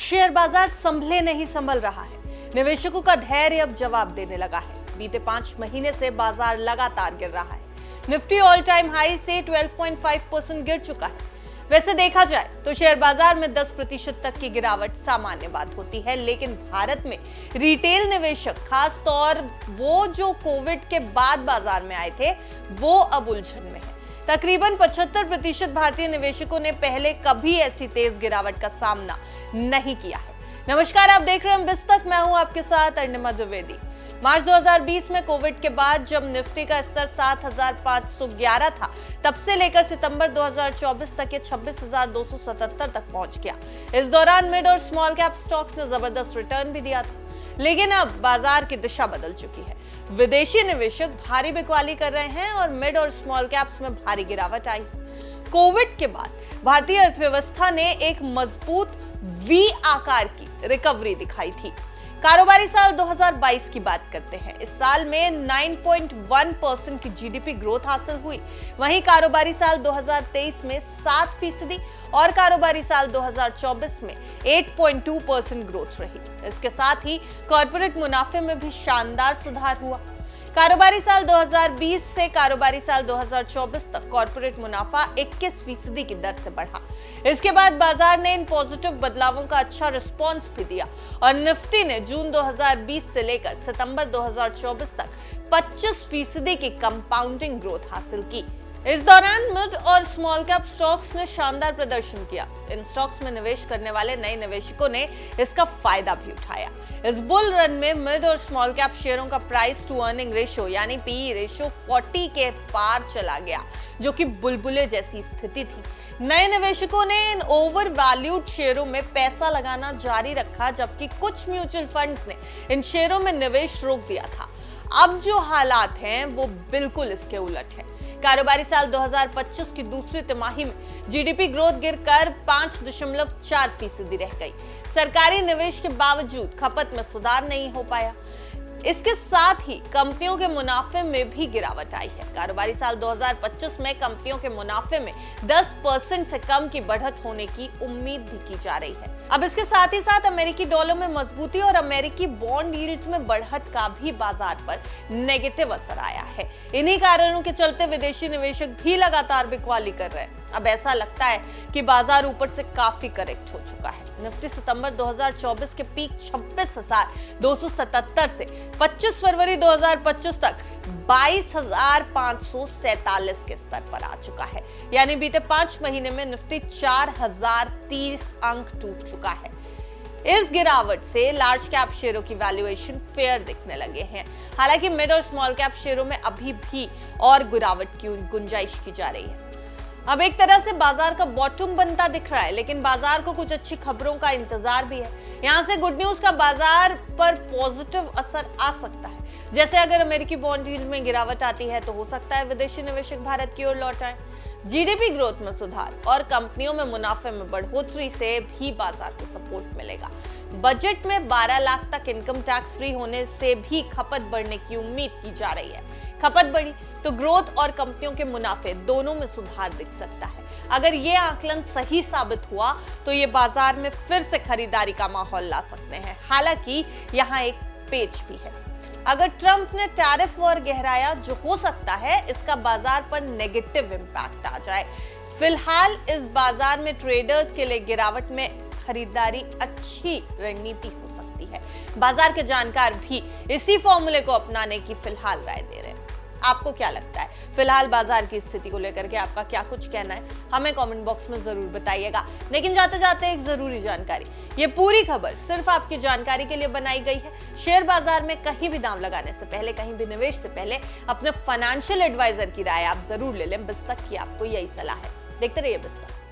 Share बाजार संभले नहीं संभल रहा है। निवेशकों का धैर्य अब जवाब देने लगा है। बीते 5 महीने से बाजार लगातार गिर रहा है। निफ्टी ऑल टाइम हाई से 12.5% गिर चुका है। वैसे देखा जाए तो शेयर बाजार में 10% तक की गिरावट सामान्य बात होती है, लेकिन भारत में रिटेल निवेशक, खास तौर वो जो कोविड के बाद बाजार में आए थे, वो अब उलझन में है। तकरीबन 75% भारतीय निवेशकों ने पहले कभी ऐसी तेज गिरावट का सामना नहीं किया है। नमस्कार, आप देख रहे हैं बिस्तक, मैं हूं आपके साथ अरुणिमा द्विवेदी। मार्च 2020 में कोविड के बाद जब निफ्टी का स्तर 7,511 था, तब से लेकर सितंबर 2024 तक ये 26,277 तक पहुंच गया। इस दौरान मिड और स्मॉल कैप स्टॉक्स ने जबरदस्त रिटर्न भी दिया था, लेकिन अब बाजार की दिशा बदल चुकी है। विदेशी निवेशक भारी बिकवाली कर रहे हैं और मिड और स्मॉल कैप्स में भारी गिरावट आई। कोविड के बाद भारतीय अर्थव्यवस्था ने एक मजबूत वी आकार की रिकवरी दिखाई थी। कारोबारी साल 2022 की बात करते हैं। इस साल में 9.1% की जीडीपी ग्रोथ हासिल हुई। वहीं कारोबारी साल 2023 में 7% और कारोबारी साल 2024 में 8.2% ग्रोथ रही। इसके साथ ही कॉर्पोरेट मुनाफे में भी शानदार सुधार हुआ। कारोबारी साल 2020 से कारोबारी साल 2024 तक कॉर्पोरेट मुनाफा 21% की दर से बढ़ा। इसके बाद बाजार ने इन पॉजिटिव बदलावों का अच्छा रिस्पांस भी दिया और निफ्टी ने जून 2020 से लेकर सितंबर 2024 तक 25% की कंपाउंडिंग ग्रोथ हासिल की। इस दौरान मिड और स्मॉल कैप स्टॉक्स ने शानदार प्रदर्शन किया। इन स्टॉक्स में निवेश करने वाले नए निवेशकों ने इसका फायदा भी उठाया। इस बुल रन में मिड और स्मॉल कैप शेयरों का प्राइस टू अर्निंग रेशियो यानी पीई रेशियो 40 के पार चला गया, जो कि बुलबुले जैसी स्थिति थी। नए निवेशकों ने इन ओवर वैल्यूड शेयरों में पैसा लगाना जारी रखा, जबकि कुछ म्यूचुअल फंड्स ने इन शेयरों में निवेश रोक दिया था। अब जो हालात हैं वो बिल्कुल इसके उलट है। कारोबारी साल 2025 की दूसरी तिमाही में जीडीपी ग्रोथ गिरकर 5.4% रह गई। सरकारी निवेश के बावजूद खपत में सुधार नहीं हो पाया। इसके साथ ही कंपनियों के मुनाफे में भी गिरावट आई है। कारोबारी साल 2025 में कंपनियों के मुनाफे में 10% से कम की बढ़त होने की उम्मीद भी की जा रही है। अब इसके साथ ही साथ अमेरिकी डॉलर में मजबूती और अमेरिकी बॉन्ड यील्ड्स में बढ़त का भी बाजार पर नेगेटिव असर आया है। इन्हीं कारणों के चलते विदेशी निवेशक भी लगातार बिकवाली कर रहे हैं। अब ऐसा लगता है कि बाजार ऊपर से काफी करेक्ट हो चुका है। निफ्टी सितंबर 2024 के पीक 26,277 से 25 फरवरी 2025 तक 22,547 के स्तर पर आ चुका है। यानी बीते 5 महीने में निफ्टी 4,030 अंक टूट चुका है। इस गिरावट से लार्ज कैप शेयरों की वैल्यूएशन फेयर दिखने लगे हैं। हालांकि मिड और स्मॉल कैप शेयरों में अभी भी और गिरावट की गुंजाइश की जा रही है। अब एक तरह से बाजार का बॉटम बनता दिख रहा है, लेकिन बाजार को कुछ अच्छी खबरों का इंतजार भी है। यहाँ से गुड न्यूज का बाजार पर पॉजिटिव असर आ सकता है। जैसे अगर अमेरिकी बॉन्ड यील्ड में गिरावट आती है तो हो सकता है विदेशी निवेशक भारत की ओर लौट आए। जीडीपी ग्रोथ में सुधार और कंपनियों में मुनाफे में बढ़ोतरी से भी बाजार को सपोर्ट मिलेगा। बजट में 12 लाख तक इनकम टैक्स फ्री होने से भी खपत बढ़ने की उम्मीद की जा रही है। खपत बढ़ी तो ग्रोथ और कंपनियों के मुनाफे दोनों में सुधार दिख सकता है। अगर ये आकलन सही साबित हुआ तो ये बाजार में फिर से खरीदारी का माहौल ला सकते हैं। हालांकि यहाँ एक पेच भी है। अगर ट्रंप ने टैरिफ वॉर गहराया, जो हो सकता है इसका बाजार पर नेगेटिव इंपैक्ट आ जाए। फिलहाल इस बाजार में ट्रेडर्स के लिए गिरावट में खरीदारी अच्छी रणनीति हो सकती है। बाजार के जानकार भी इसी फॉर्मूले को अपनाने की फिलहाल राय दे रहे हैं। आपको क्या लगता है? फिलहाल बाजार की स्थिति को लेकर के आपका क्या कुछ कहना है? हमें कमेंट बॉक्स में जरूर बताइएगा। लेकिन जाते जाते एक जरूरी जानकारी, ये पूरी खबर सिर्फ आपकी जानकारी के लिए बनाई गई है। शेयर बाजार में कहीं भी दांव लगाने से पहले, कहीं भी निवेश से पहले अपने फाइनेंशियल एडवाइजर की राय आप जरूर ले लें। बिस्तक की आपको यही सलाह है। देखते रहिए बिस्तक।